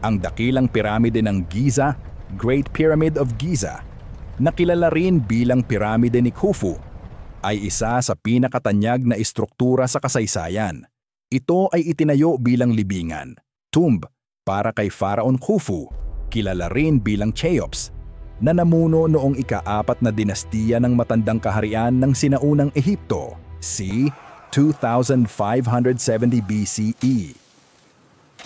Ang dakilang piramide ng Giza, Great Pyramid of Giza, na kilala rin bilang piramide ni Khufu, ay isa sa pinakatanyag na istruktura sa kasaysayan. Ito ay itinayo bilang libingan, tomb, para kay Pharaon Khufu, kilala rin bilang Cheops, na namuno noong ika-4 na dinastiya ng matandang kaharian ng sinaunang Ehipto, c. 2570 BCE.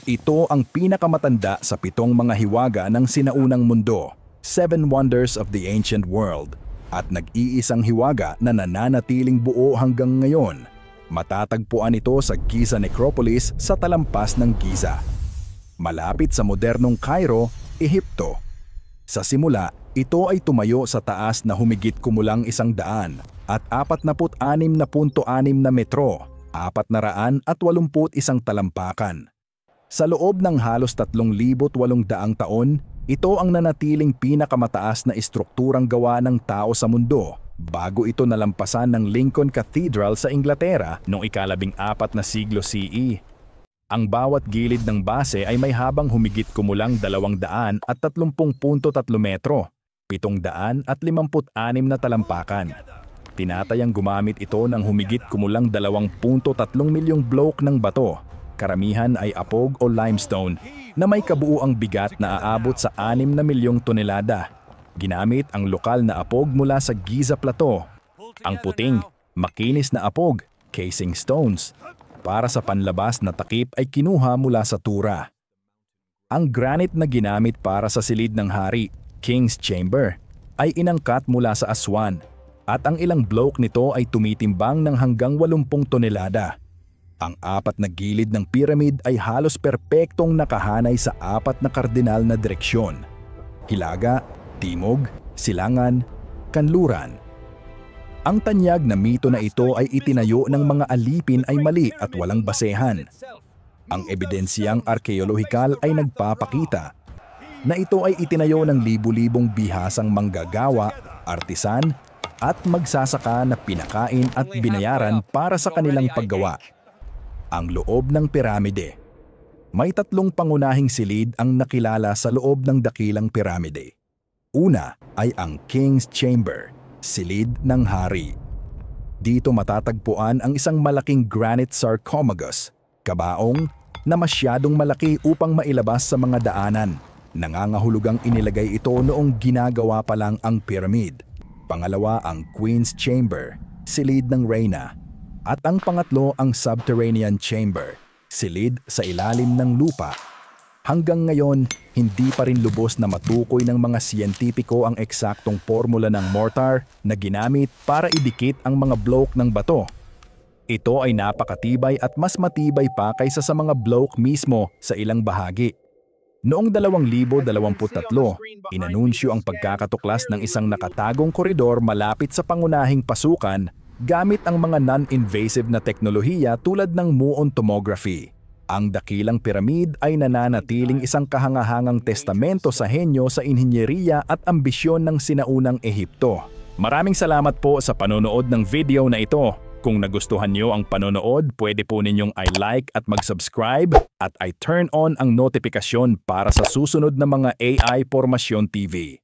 Ito ang pinakamatanda sa 7 mga hiwaga ng sinaunang mundo, 7 Wonders of the Ancient World, at nag-iisang hiwaga na nananatiling buo hanggang ngayon. Matatagpuan ito sa Giza Necropolis sa talampas ng Giza, malapit sa modernong Cairo, Ehipto. Sa simula, ito ay tumayo sa taas na humigit kumulang 100 at 46.6 na metro, 481 talampakan. Sa loob ng halos 3,800 taon, ito ang nanatiling pinakamataas na istrukturang gawa ng tao sa mundo bago ito nalampasan ng Lincoln Cathedral sa Inglaterra noong ika-14 na siglo CE. Ang bawat gilid ng base ay may habang humigit kumulang 230.3 metro, 756 na talampakan. Tinatayang gumamit ito ng humigit kumulang 2.3 milyong bloke ng bato. Karamihan ay apog o limestone na may kabuuang bigat na aabot sa 6 na milyong tonelada. Ginamit ang lokal na apog mula sa Giza Plateau. Ang puting, makinis na apog, casing stones, para sa panlabas na takip ay kinuha mula sa Tura. Ang granite na ginamit para sa silid ng hari, King's Chamber, ay inangkat mula sa Aswan at ang ilang bloke nito ay tumitimbang ng hanggang 80 tonelada. Ang 4 na gilid ng pyramid ay halos perpektong nakahanay sa 4 na kardinal na direksyon: hilaga, timog, silangan, kanluran. Ang tanyag na mito na ito ay itinayo ng mga alipin ay mali at walang basehan. Ang ebidensyang arkeolohikal ay nagpapakita na ito ay itinayo ng libu-libong bihasang manggagawa, artisan, at magsasaka na pinakain at binayaran para sa kanilang paggawa. Ang loob ng piramide. May 3 pangunahing silid ang nakilala sa loob ng dakilang piramide. Una ay ang King's Chamber, silid ng hari. Dito matatagpuan ang isang malaking granite sarcophagus, kabaong na masyadong malaki upang mailabas sa mga daanan. Nangangahulugang inilagay ito noong ginagawa pa lang ang pyramid. Pangalawa ang Queen's Chamber, silid ng reyna. At ang pangatlo ang Subterranean Chamber, silid sa ilalim ng lupa. Hanggang ngayon, hindi pa rin lubos na matukoy ng mga siyentipiko ang eksaktong formula ng mortar na ginamit para idikit ang mga bloke ng bato. Ito ay napakatibay at mas matibay pa kaysa sa mga bloke mismo sa ilang bahagi. Noong 2023, inanunsyo ang pagkakatuklas ng isang nakatagong koridor malapit sa pangunahing pasukan gamit ang mga non-invasive na teknolohiya tulad ng muon tomography. Ang dakilang piramid ay nananatiling isang kahangahangang testamento sa henyo sa inhinyeriya at ambisyon ng sinaunang Ehipto. Maraming salamat po sa panonood ng video na ito. Kung nagustuhan niyo ang panonood, pwede po ninyong i-like at mag-subscribe at i-turn on ang notifikasyon para sa susunod na mga AI Pormasyon TV.